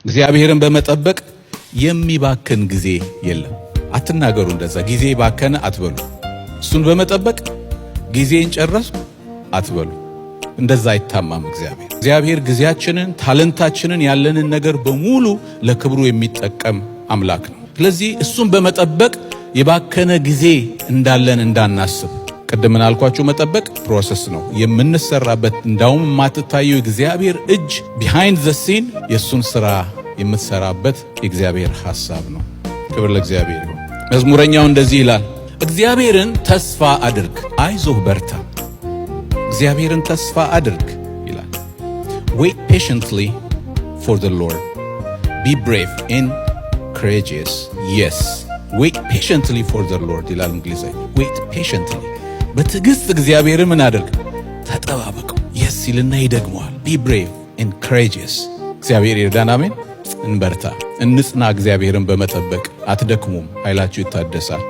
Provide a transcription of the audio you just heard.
እግዚአብሔርን በመጠበቅ የሚባክን ጊዜ የለም። አትናገሩ እንደዛ ጊዜ ባከነ አትበሉ። እሱን በመጠበቅ ጊዜን ጨረስኩ አትበሉ። እንደዛ አይታማም እግዚአብሔር ጊዜያችንን፣ ታለንታችንን፣ ያለንን ነገር በሙሉ ለክብሩ የሚጠቀም አምላክ ነው። ስለዚህ እሱን በመጠበቅ የባከነ ጊዜ እንዳለን እንዳናስብ። ቅድም አልኳችሁ መጠበቅ ፕሮሰስ ነው የምንሰራበት። እንዳውም የማትታየው እግዚአብሔር እጅ ቢሃይንድ ዘ ሲን የሱን ስራ የምትሰራበት የእግዚአብሔር ሐሳብ ነው። ክብር ለእግዚአብሔር ይሁን። መዝሙረኛው እንደዚህ ይላል፣ እግዚአብሔርን ተስፋ አድርግ፣ አይዞህ በርታ። እግዚአብሔርን ተስፋ አድርግ ይላል። wait patiently for the Lord, be brave and courageous. yes, wait patiently for the Lord ይላል እንግሊዘኛ። wait patiently በትዕግስት እግዚአብሔርን ምን አድርግ? ተጠባበቀው። yes ይልና ይደግመዋል። be brave and courageous። እግዚአብሔር ይርዳን። አሜን። እንበርታ፣ እንጽና። እግዚአብሔርን በመጠበቅ አትደክሙም፣ ኃይላችሁ ይታደሳል።